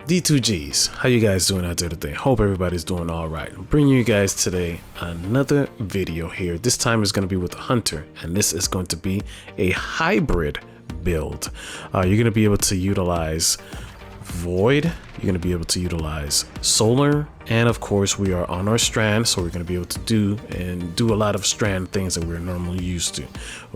D2Gs, how you guys doing out there today? Hope everybody's doing all right. I'm bringing you guys today another video here. This time is going to be with the Hunter, and this is going to be a hybrid build. You're going to be able to utilize Void, you're going to be able to utilize Solar, and of course we are on our Strand, so we're going to be able to do a lot of Strand things that we're normally used to.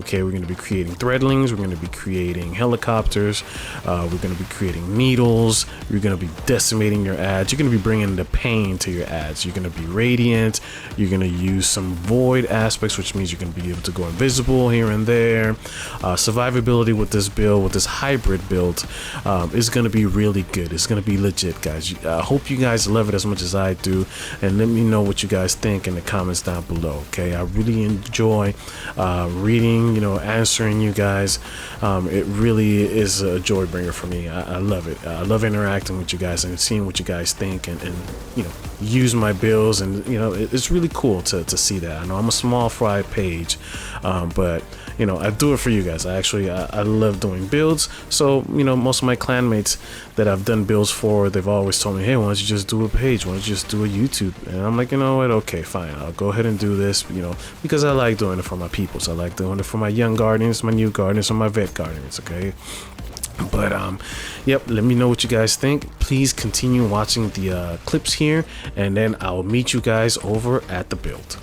Okay, we're going to be creating threadlings, we're going to be creating helicopters, we're going to be creating needles, you're going to be decimating your ads, you're going to be bringing the pain to your ads, you're going to be radiant, you're going to use some void aspects, which means you're going to be able to go invisible here and there. Survivability with this build, with this hybrid build, is going to be really good. It's going to be legit, guys. I hope you guys love it as much as I do, and let me know what you guys think in the comments down below. Okay, I really enjoy reading, answering you guys. It really is a joy bringer for me. I love it. I love interacting with you guys and seeing what you guys think, and use my builds, and it's really cool to see that. I know I'm a small fry page, but I do it for you guys. I love doing builds. So most of my clanmates that I've done builds for, they've always told me, hey, why don't you just do a page, why don't you just do a YouTube? And I'm like, you know what, okay, fine, I'll go ahead and do this, because I like doing it for my peoples. I like doing it for my young guardians, my new guardians, and my vet guardians. Okay, but yep, let me know what you guys think. Please continue watching the clips here, and then I'll meet you guys over at the build.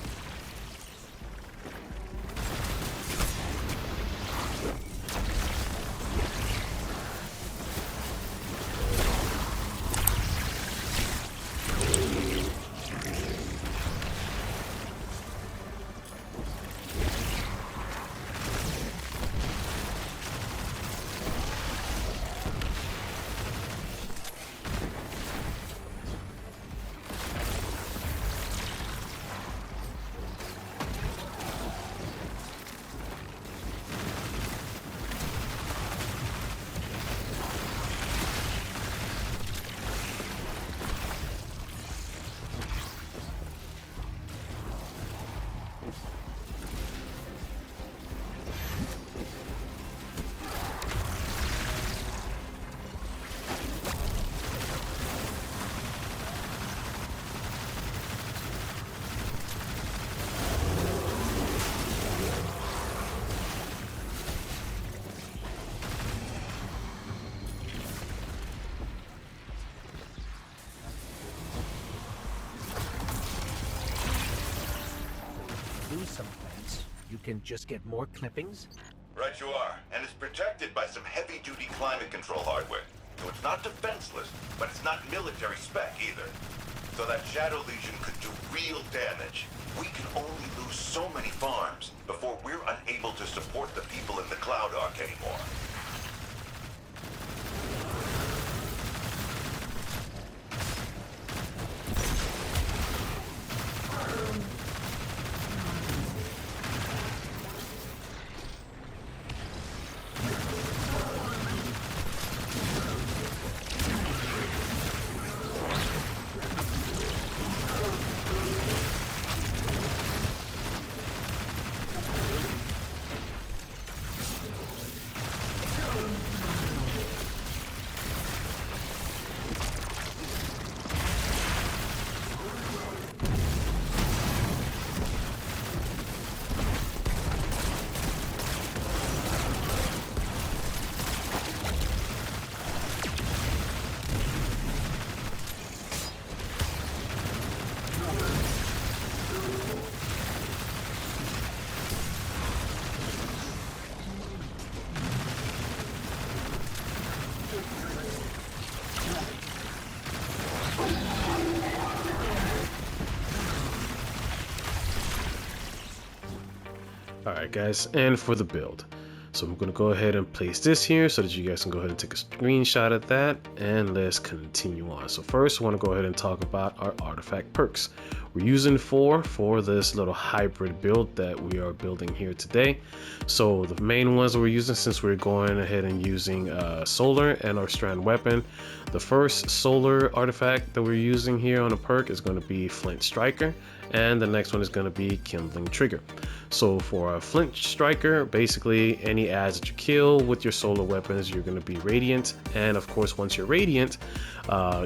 Lose some plants, you can just get more clippings? Right you are, and it's protected by some heavy-duty climate control hardware. So it's not defenseless, but it's not military spec either. So that Shadow Legion could do real damage. We can only lose so many farms before we're unable to support the people in the Cloud Ark anymore. Alright guys, and for the build, so I'm going to go ahead and place this here so that you guys can go ahead and take a screenshot of that, and let's continue on. So first I want to go ahead and talk about our artifact perks. We're using 4 for this little hybrid build that we are building here today. So the main ones that we're using, since we're going ahead and using solar and our strand weapon, the first solar artifact that we're using here on a perk is going to be Flint Striker, and the next one is going to be Kindling Trigger. So for a Flint Striker, basically any any ads that you kill with your solar weapons, you're going to be radiant. And of course, once you're radiant,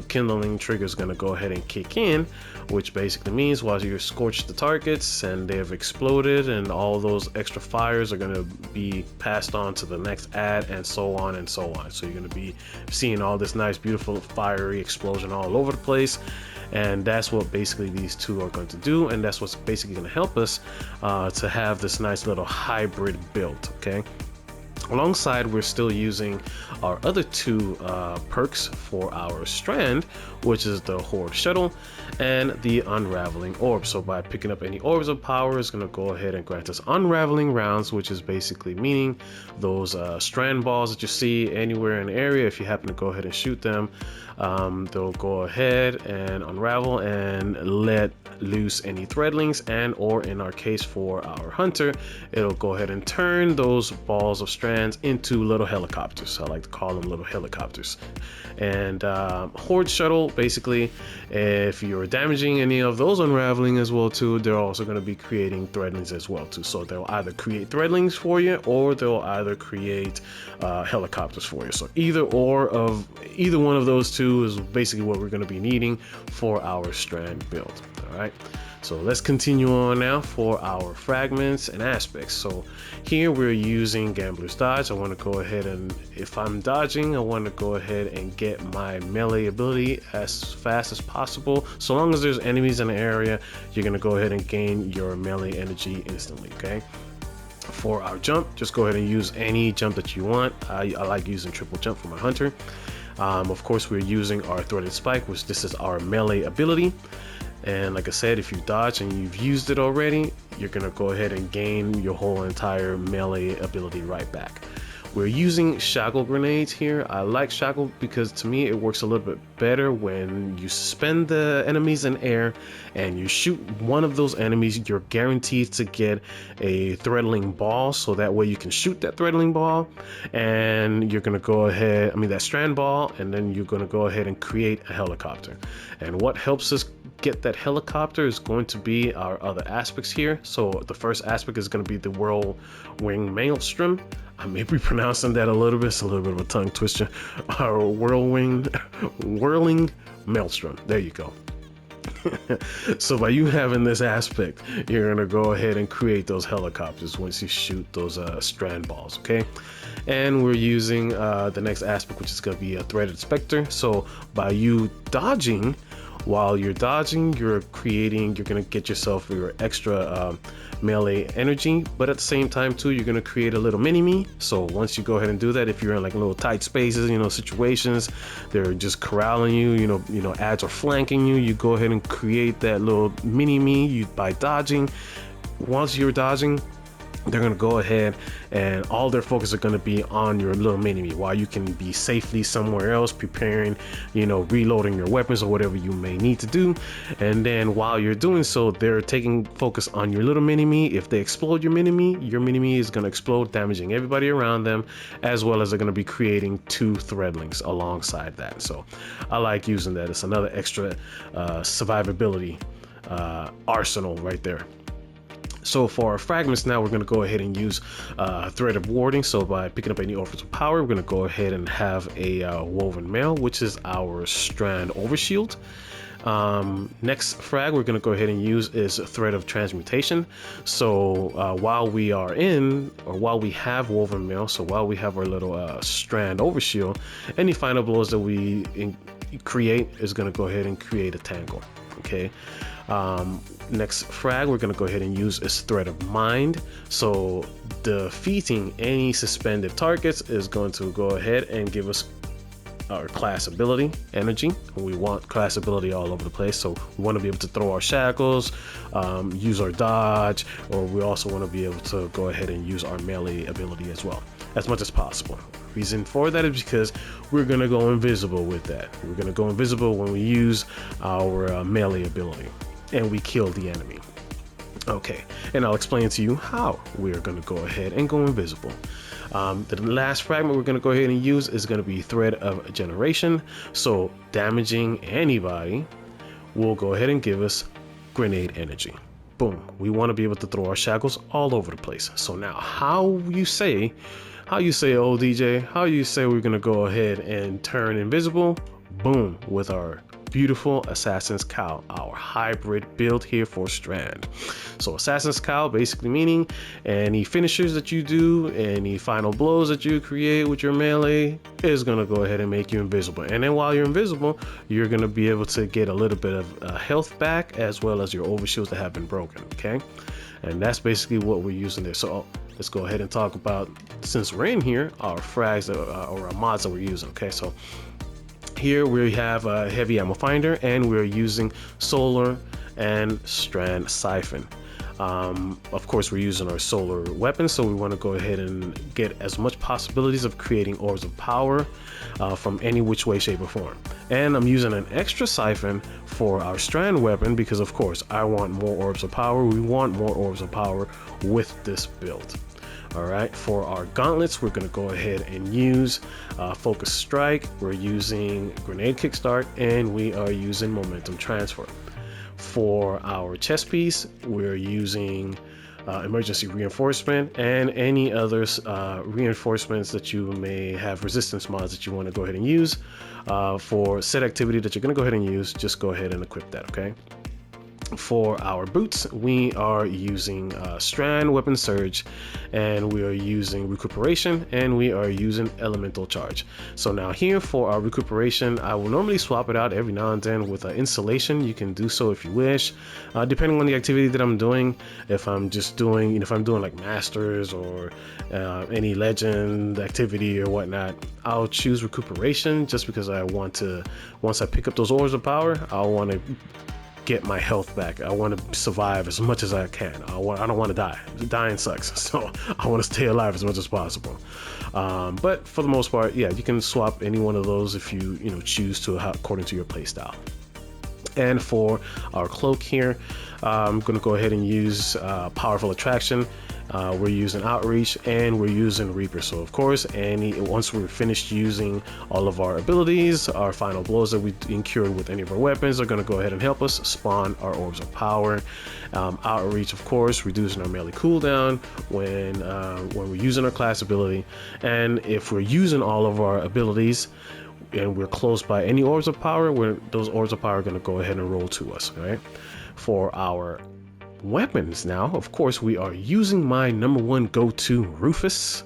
kindling trigger is going to go ahead and kick in, which basically means while you scorch the targets and they have exploded, and all those extra fires are going to be passed on to the next ad, and so on and so on. So you're going to be seeing all this nice, beautiful, fiery explosion all over the place. And that's what basically these two are going to do, and that's what's basically going to help us to have this nice little hybrid build. Okay, alongside, we're still using our other two perks for our strand, which is the Horde Shuttle and the Unraveling Orb. So by picking up any orbs of power, it's going to go ahead and grant us unraveling rounds, which is basically meaning those strand balls that you see anywhere in the area, if you happen to go ahead and shoot them, they'll go ahead and unravel and let loose any threadlings, and or in our case for our hunter, it'll go ahead and turn those balls of strands into little helicopters. I like to call them little helicopters. And Horde Shuttle, basically, if you're damaging any of those unraveling as well too, they're also going to be creating threadlings as well too. So they'll either create threadlings for you, or they'll either create helicopters for you. So either one of those two is basically what we're going to be needing for our strand build. All right, so let's continue on now for our fragments and aspects. So here we're using Gambler's Dodge. I want to go ahead and, if I'm dodging, I want to go ahead and get my melee ability as fast as possible. So long as there's enemies in the area, you're going to go ahead and gain your melee energy instantly. Okay, for our jump, just go ahead and use any jump that you want. I like using triple jump for my hunter. Of course, we're using our threaded spike, which this is our melee ability. And like I said, if you dodge and you've used it already, you're gonna go ahead and gain your whole entire melee ability right back. We're using shackle grenades here. I like shackle because to me it works a little bit better when you suspend the enemies in air and you shoot one of those enemies. You're guaranteed to get a threadling ball, so that way you can shoot that threadling ball and you're gonna go ahead, that strand ball, and then you're gonna go ahead and create a helicopter. And what helps us get that helicopter is going to be our other aspects here. So the first aspect is going to be the whirlwind maelstrom. I may be pronouncing that a little bit, it's a little bit of a tongue twister. Our whirling maelstrom, there you go. So by you having this aspect, you're going to go ahead and create those helicopters once you shoot those strand balls. Okay, and we're using the next aspect, which is going to be a threaded specter. So by you dodging, while you're dodging, you're going to get yourself your extra melee energy, but at the same time too, you're going to create a little mini-me. So once you go ahead and do that, if you're in like little tight spaces, situations, they're just corralling you, ads are flanking you, you go ahead and create that little mini-me by dodging. Once you're dodging, they're going to go ahead and all their focus are going to be on your little mini-me, while you can be safely somewhere else preparing, reloading your weapons or whatever you may need to do. And then while you're doing so, they're taking focus on your little mini-me. If they explode your mini-me is going to explode, damaging everybody around them, as well as they're going to be creating two threadlings alongside that. So I like using that. It's another extra survivability arsenal right there. So for our fragments now, we're going to go ahead and use Thread of Warding. So by picking up any offers of power, we're going to go ahead and have a Woven Mail, which is our Strand Overshield. Next frag we're going to go ahead and use is Thread of Transmutation. So while we have Woven Mail, so while we have our little Strand Overshield, any final blows that we create is going to go ahead and create a tangle. Okay. Next frag we're going to go ahead and use is Thread of Mind. So defeating any suspended targets is going to go ahead and give us our class ability energy. We want class ability all over the place, so we want to be able to throw our shackles, use our dodge, or we also want to be able to go ahead and use our melee ability as well, as much as possible. Reason for that is because we're going to go invisible with that. We're going to go invisible when we use our melee ability and we kill the enemy. Okay, and I'll explain to you how we're going to go ahead and go invisible. The last fragment we're going to go ahead and use is going to be Thread of Generation. So damaging anybody will go ahead and give us grenade energy. Boom. We want to be able to throw our shackles all over the place. So now how you say how you say, oh DJ, how you say we're gonna go ahead and turn invisible? Boom, with our beautiful Assassin's Cowl, our hybrid build here for Strand. So Assassin's Cowl basically meaning any finishers that you do, any final blows that you create with your melee is gonna go ahead and make you invisible. And then while you're invisible, you're gonna be able to get a little bit of health back, as well as your overshields that have been broken, okay? And that's basically what we're using there. So let's go ahead and talk about, since we're in here, our frags or our mods that we're using, okay? So here we have a heavy ammo finder, and we're using solar and strand siphon. Of course, we're using our solar weapon, so we want to go ahead and get as much possibilities of creating orbs of power from any which way, shape, or form. And I'm using an extra siphon for our strand weapon because, of course, I want more orbs of power. We want more orbs of power with this build. All right, for our gauntlets, we're going to go ahead and use focus strike. We're using grenade kickstart, and we are using momentum transfer. For our chest piece, we're using emergency reinforcement and any other reinforcements that you may have, resistance mods that you want to go ahead and use. For set activity that you're going to go ahead and use, just go ahead and equip that, okay? For our boots, we are using strand weapon surge, and we are using recuperation, and we are using elemental charge. So now here for our recuperation, I will normally swap it out every now and then with installation. You can do so if you wish, depending on the activity that I'm doing. If I'm just doing, if I'm doing like masters or any legend activity or whatnot, I'll choose recuperation just because I want to, once I pick up those orbs of power, I want to get my health back. I want to survive as much as I can. I don't want to die. Dying sucks, so I want to stay alive as much as possible. But for the most part, yeah, you can swap any one of those if you choose to, according to your playstyle. And for our cloak here, I'm going to go ahead and use powerful attraction. We're using outreach, and we're using Reaper. So of course, once we're finished using all of our abilities, our final blows that we incurred with any of our weapons are going to go ahead and help us spawn our orbs of power. Outreach, of course, reducing our melee cooldown when we're using our class ability, and if we're using all of our abilities and we're close by any orbs of power, those orbs of power are going to go ahead and roll to us. Right? For our weapons now, of course, we are using my #1 go-to Rufus.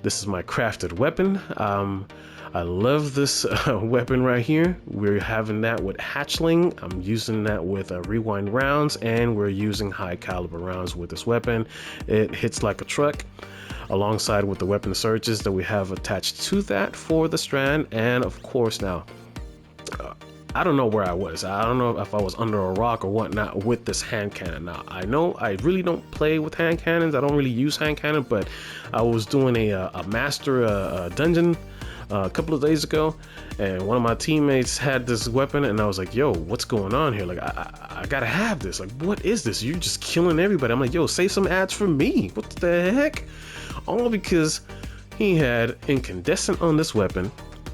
This is my crafted weapon. I love this weapon right here. We're having that with hatchling. I'm using that with rewind rounds, and we're using high caliber rounds with this weapon. It hits like a truck, alongside with the weapon surges that we have attached to that for the strand. And of course, now I don't know where I was. I don't know if I was under a rock or whatnot with this hand cannon. Now, I know I really don't play with hand cannons. I don't really use hand cannon, but I was doing a master dungeon a couple of days ago, and one of my teammates had this weapon, and I was like, yo, what's going on here? Like, I gotta have this. Like, what is this? You're just killing everybody. I'm like, yo, save some ads for me. What the heck? All because he had incandescent on this weapon.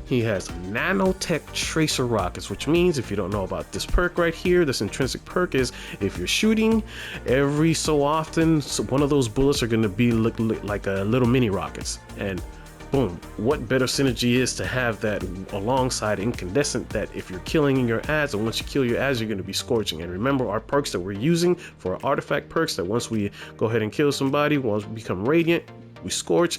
He has nanotech tracer rockets, which means, if you don't know about this perk right here, this intrinsic perk is if you're shooting, every so often one of those bullets are going to be like a little mini rockets. And boom, what better synergy is to have that alongside incandescent, that if you're killing your ads, and once you kill your ads, you're going to be scorching. And remember, our perks that we're using for our artifact perks, that once we go ahead and kill somebody, once we become radiant, we scorch.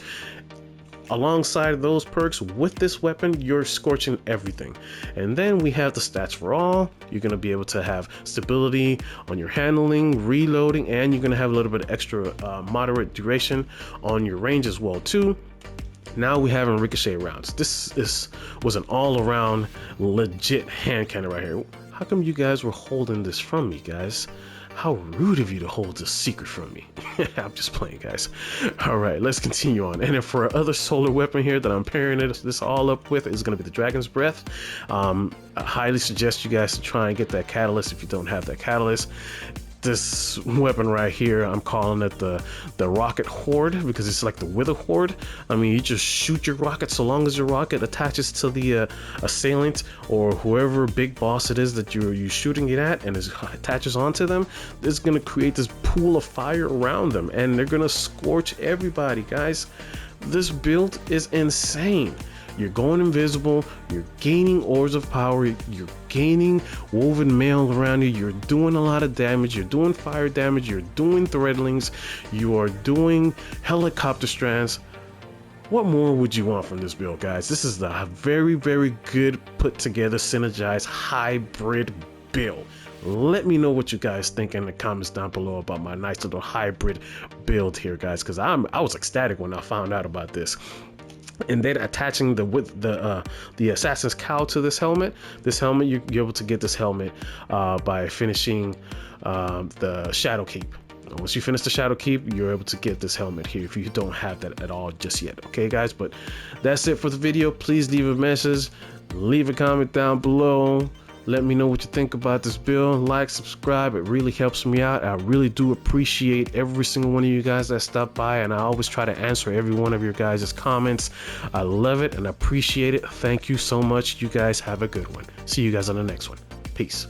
Alongside those perks with this weapon, you're scorching everything. And then we have the stats for all. You're going to be able to have stability on your handling, reloading, and you're going to have a little bit of extra moderate duration on your range as well too. Now we have ricochet rounds. This was an all-around legit hand cannon right here. How come you guys were holding this from me, guys? How rude of you to hold this secret from me. I'm just playing, guys. All right, let's continue on. And then for our other solar weapon here that I'm pairing this all up with is going to be the Dragon's Breath. I highly suggest you guys to try and get that catalyst if you don't have that catalyst. This weapon right here, I'm calling it the rocket horde, because it's like the wither horde. I mean, you just shoot your rocket, so long as your rocket attaches to the assailant or whoever big boss it is that you're shooting it at, and it attaches onto them, it's gonna create this pool of fire around them, and they're gonna scorch everybody, guys. This build is insane. You're going invisible, you're gaining orbs of power, you're gaining woven mail around you, you're doing a lot of damage, you're doing fire damage, you're doing threadlings, you are doing helicopter strands. What more would you want from this build, guys? This is the very good put together synergized hybrid build. Let me know what you guys think in the comments down below about my nice little hybrid build here, guys, because I was ecstatic when I found out about this. And then attaching the assassin's cowl to this helmet, you're able to get this helmet by finishing the shadow keep. Once you finish the shadow keep, you're able to get this helmet here if you don't have that at all just yet. Okay, guys, but that's it for the video. Please leave a message, leave a comment down below. Let me know what you think about this build. Like, subscribe, it really helps me out. I really do appreciate every single one of you guys that stop by, and I always try to answer every one of your guys' comments. I love it and appreciate it. Thank you so much. You guys have a good one. See you guys on the next one. Peace.